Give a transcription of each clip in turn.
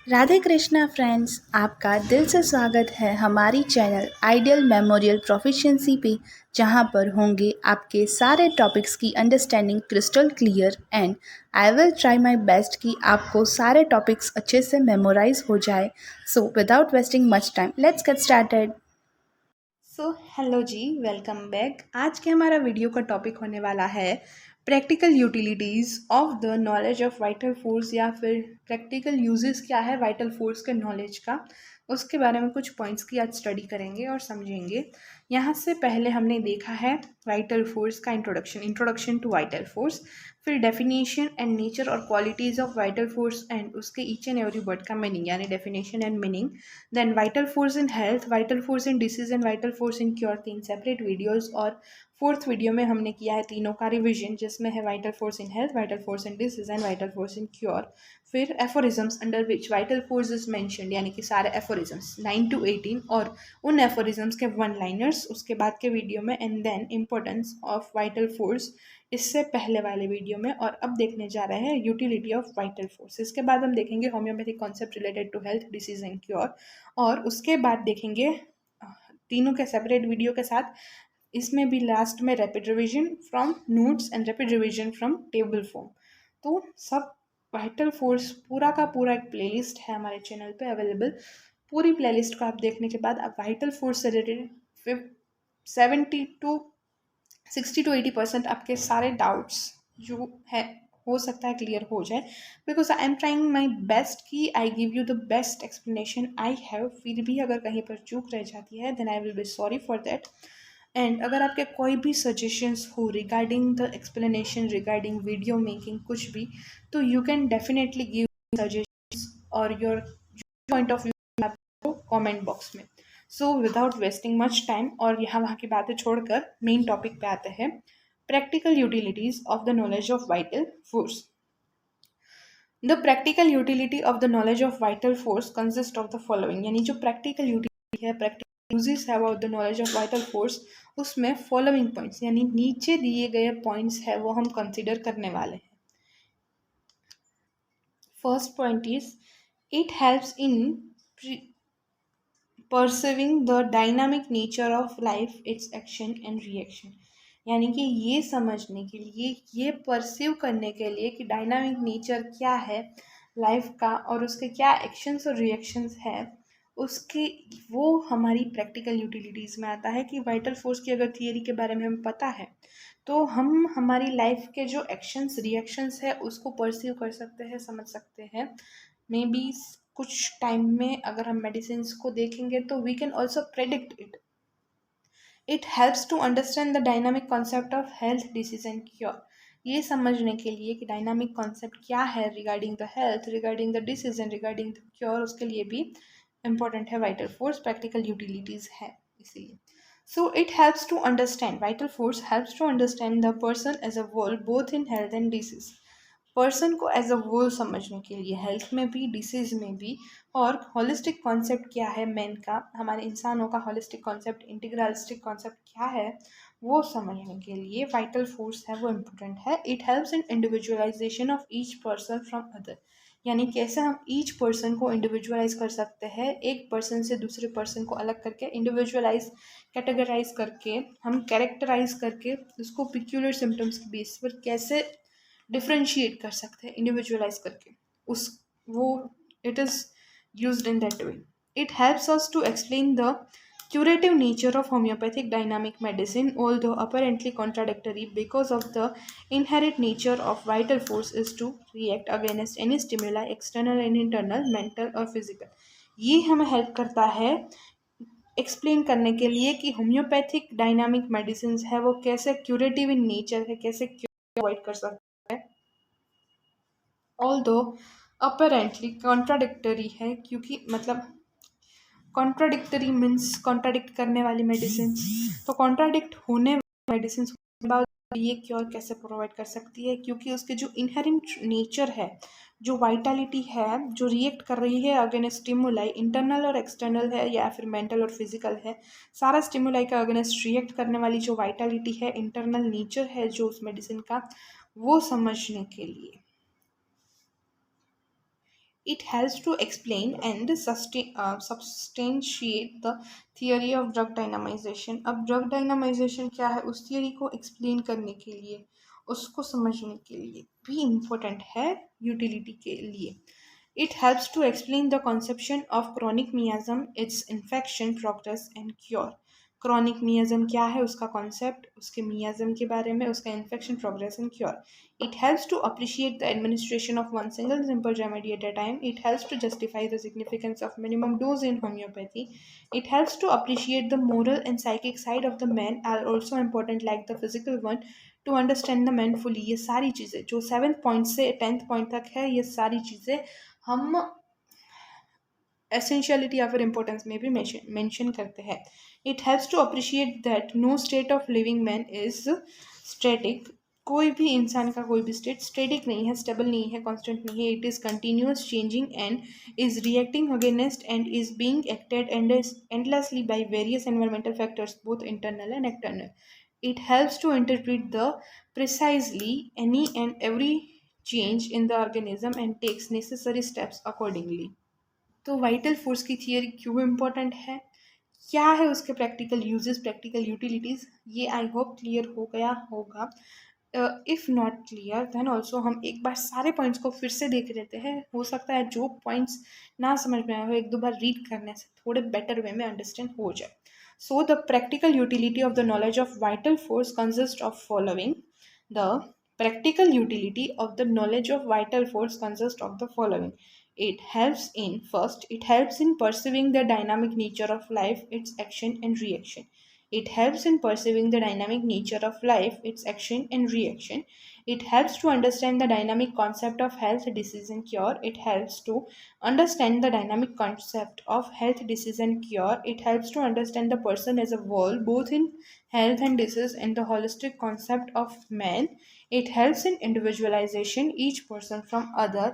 Radhe Krishna friends, आपका दिल से स्वागत है हमारी चैनल आइडियल मेमोरियल प्रोफिशिएंसी पे, जहां पर होंगे आपके सारे टॉपिक्स की understanding crystal clear and I will try my best कि आपको सारे टॉपिक्स अच्छे से मेमोराइज हो जाए। So without wasting much time, let's get started. So hello जी, वेलकम बैक। आज के हमारा वीडियो का टॉपिक होने वाला है practical utilities of the knowledge of vital force, या फिर प्रैक्टिकल यूजेस क्या है वाइटल फोर्स के नॉलेज का, उसके बारे में कुछ पॉइंट्स की आज स्टडी करेंगे और समझेंगे। यहाँ से पहले हमने देखा है वाइटल फोर्स का इंट्रोडक्शन टू वाइटल फोर्स, फिर डेफिनेशन एंड नेचर और qualities of vital force and उसके ईच एंड एवरी वर्ड का मीनिंग, यानी definition and meaning. Then vital force in health, vital force in disease and vital force in cure, तीन separate videos. और fourth video में हमने किया है तीनों का रिविजन, जिसमें है vital force in health, vital force in disease and vital force in cure. फिर aphorisms under which vital force is mentioned, यानी कि सारे एफोरिज्म्स 9 to 18 और उन एफोरिज्म्स के वन लाइनर्स उसके बाद के वीडियो में, and then importance of vital force इससे पहले वाले वीडियो में। और अब देखने जा रहे हैं यूटिलिटी ऑफ वाइटल फोर्स। इसके बाद हम देखेंगे homeopathic concept related to health, disease and cure, और उसके बाद देखेंगे तीनों के सेपरेट वीडियो के साथ इसमें भी लास्ट में rapid revision from notes and rapid revision from table form. तो सब वाइटल फोर्स पूरा का पूरा एक प्लेलिस्ट है हमारे चैनल पे अवेलेबल। पूरी प्लेलिस्ट को आप देखने के बाद आप वाइटल फोर्स से रिलेटेड 60 to 80% आपके सारे डाउट्स जो है हो सकता है क्लियर हो जाए, because I am trying my best कि I give you the best explanation I have. फिर भी अगर कहीं पर चूक रह जाती है then I will be sorry for that. And अगर आपके कोई भी सजेशंस हो regarding the explanation, regarding video making, कुछ भी, तो you can definitely give suggestions और your point of view comment box में। So without wasting much time और यहाँ वहाँ की बातें छोड़कर मेन टॉपिक पे आते हैं, practical utilities of the knowledge of vital force. The practical utility of the knowledge of vital force consist of the following, यानी जो प्रैक्टिकल यूटिलिटी है, प्रैक्टिकल यूजेस है about the knowledge of vital force, उसमें following points यानी नीचे दिए गए points है वो हम कंसिडर करने वाले हैं। First point is it helps in perceiving the dynamic nature of life, its action and reaction, यानी कि ये समझने के लिए, ये परसीव करने के लिए कि डायनामिक नेचर क्या है लाइफ का और उसके क्या एक्शंस और रिएक्शंस है, उसके वो हमारी प्रैक्टिकल यूटिलिटीज़ में आता है। कि वाइटल फोर्स की अगर थियरी के बारे में हमें पता है तो हम हमारी लाइफ के जो एक्शंस रिएक्शंस है उसको परसीव कर सकते हैं, समझ सकते हैं। मे बी कुछ टाइम में अगर हम मेडिसिन को देखेंगे तो we can also predict it. It helps to understand the dynamic concept of health, disease and cure, ये समझने के लिए कि डायनामिक कॉन्सेप्ट क्या है regarding the health, regarding the disease and regarding the cure, उसके लिए भी इंपॉर्टेंट है वाइटल फोर्स, प्रैक्टिकल यूटिलिटीज है इसीलिए। So it helps to understand, vital force helps to understand the person as a whole both in health and disease, person को as a whole समझने के लिए, हेल्थ में भी डिसीज में भी। और होलिस्टिक कॉन्सेप्ट क्या है मैन का, हमारे इंसानों का होलिस्टिक कॉन्सेप्ट, इंटीग्रलिस्टिक कॉन्सेप्ट क्या है, वो समझने के लिए वाइटल फोर्स है वो इम्पोर्टेंट है। It helps in individualisation of each person from other, यानी कैसे हम ईच पर्सन को इंडिविजुअलाइज कर सकते हैं, एक पर्सन से दूसरे पर्सन को अलग करके इंडिविजुअलाइज, कैटेगराइज करके, हम कैरेक्टराइज करके उसको पिक्यूलर सिम्टम्स के बेस पर कैसे डिफ्रेंशिएट कर सकते हैं इंडिविजुअलाइज करके उस वो, it is used in that way. It helps us to explain the curative nature of homeopathic dynamic medicine, although apparently contradictory, because of the inherent nature of vital force is to react against any stimuli, external and internal, mental और physical। ये हमें help करता है explain करने के लिए कि homeopathic dynamic medicine है वो कैसे क्यूरेटिव इन नेचर है, कैसे अवॉइड कर सकते हैं। ऑल्दो अपरेंटली कॉन्ट्राडिक्टरी है, क्योंकि मतलब कॉन्ट्राडिक्टरी मीन्स कॉन्ट्राडिक्ट करने वाली मेडिसिन, तो कॉन्ट्राडिक्ट होने वाली मेडिसिन के बाद ये क्योर कैसे प्रोवाइड कर सकती है, क्योंकि उसके जो इनहेरेंट नेचर है, जो वाइटलिटी है, जो रिएक्ट कर रही है अगेंस्ट स्टिमुलाई, इंटरनल और एक्सटर्नल है या फिर मेंटल और फिजिकल है, सारा स्टिमुलाई का अगेंस्ट रिएक्ट करने वाली जो वाइटलिटी है, इंटरनल नेचर है जो उस मेडिसिन का, वो समझने के लिए It helps to explain and substantiate the theory of drug dynamization. अब drug dynamization क्या है, उस theory को explain करने के लिए, उसको समझने के लिए भी important है utility के लिए. It helps to explain the conception of chronic miasm, its infection, progress and cure. Chronic मियाज्म क्या है, उसका कॉन्सेप्ट, उसके मियाज्म के बारे में, उसका infection, progress and cure. It helps to appreciate the administration of one single simple remedy at a time. It helps to justify the significance of minimum dose in homeopathy. It helps to appreciate the moral and psychic side of the man are also important like the physical one to understand the man fully. ये सारी चीज़ें जो 7th point से 10th point तक है, ये सारी चीज़ें हम एसेंशियलिटी या फिर इम्पोर्टेंस में भी मेंशन करते हैं. It helps to appreciate that no state of living man is static. कोई भी इंसान का कोई भी स्टेट स्टैटिक नहीं है, स्टेबल नहीं है, कांस्टेंट नहीं है. It is continuous changing and is reacting against and is being acted endlessly by various environmental factors both internal and external. It helps to interpret the precisely any and every change in the organism and takes necessary steps accordingly. तो vital force की theory क्यों important है, क्या है उसके practical uses, practical utilities, ये I hope clear हो गया होगा. If not clear then also हम एक बार सारे पॉइंट्स को फिर से देख लेते हैं. हो सकता है जो पॉइंट्स ना समझ में आए हो एक दो बार रीड करने से थोड़े बेटर वे में अंडरस्टैंड हो जाए. So the practical utility of the knowledge of vital force consist of following. The practical utility of the knowledge of vital force consists of the following. It helps in perceiving the dynamic nature of life, its action and reaction. It helps in perceiving the dynamic nature of life, its action and reaction. It helps to understand the dynamic concept of health, disease and cure. It helps to understand the dynamic concept of health, disease and cure. It helps to understand the person as a whole, both in health and disease and the holistic concept of man. It helps in individualization each person from other.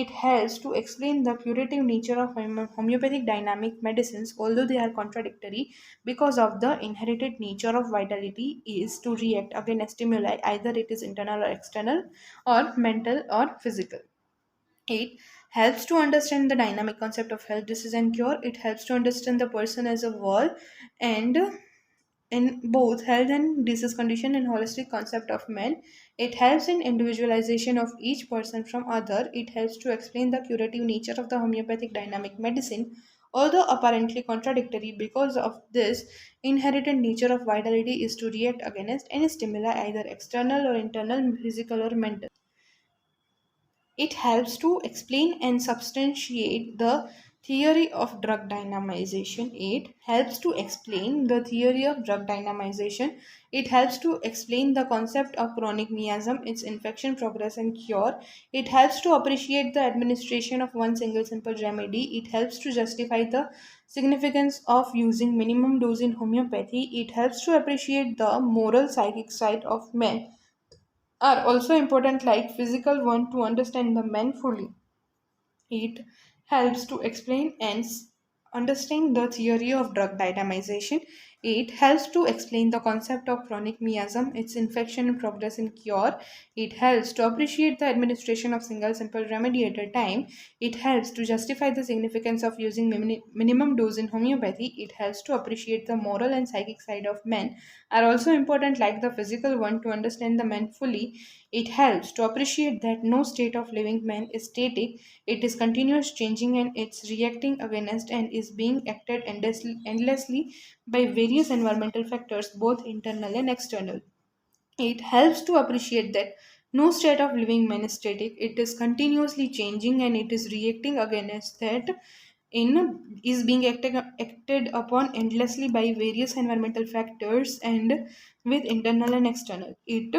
It helps to explain the curative nature of homeopathic dynamic medicines, although they are contradictory, because of the inherited nature of vitality is to react against stimuli, either it is internal or external, or mental or physical. It helps to understand the dynamic concept of health, disease, and cure. It helps to understand the person as a whole, and in both health and disease condition and holistic concept of man. It helps in individualization of each person from other. It helps to explain the curative nature of the homeopathic dynamic medicine, although apparently contradictory, because of this inherent nature of vitality is to react against any stimuli, either external or internal, physical or mental. It helps to explain and substantiate the theory of drug dynamization. It helps to explain the theory of drug dynamization. It helps to explain the concept of chronic miasm, its infection, progress, and cure. It helps to appreciate the administration of one single simple remedy. It helps to justify the significance of using minimum dose in homeopathy. It helps to appreciate the moral psychic side of men are also important like physical one to understand the man fully. It helps to explain and understand the theory of drug dynamization. It helps to explain the concept of chronic miasm, its infection and progress in cure. It helps to appreciate the administration of single simple remedy at a time. It helps to justify the significance of using minimum dose in homeopathy. It helps to appreciate the moral and psychic side of men are also important like the physical one to understand the man fully. It helps to appreciate that no state of living man is static. It is continuous changing and it's reacting against and is being acted endlessly by various environmental factors, both internal and external. It helps to appreciate that no state of living man is static. It is continuously changing and it is reacting against that in is being acted upon endlessly by various environmental factors and with internal and external. It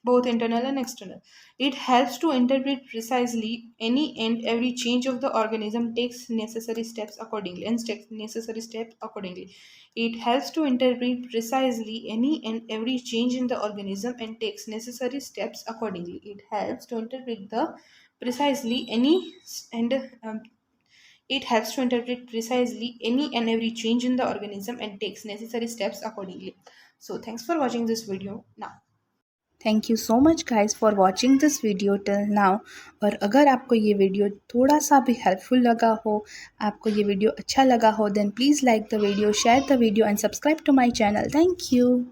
both internal and external. It helps to interpret precisely any and every change of the organism takes necessary steps accordingly and takes necessary steps accordingly. It helps to interpret precisely any and every change in the organism and takes necessary steps accordingly. It helps to interpret the precisely any and it helps to interpret precisely any and every change in the organism and takes necessary steps accordingly. So thanks for watching this video now. Thank you so much guys for watching this video till now. और अगर आपको ये video थोड़ा सा भी helpful लगा हो, आपको ये वीडियो अच्छा लगा हो, then please like the video, share the video and subscribe to my channel. Thank you.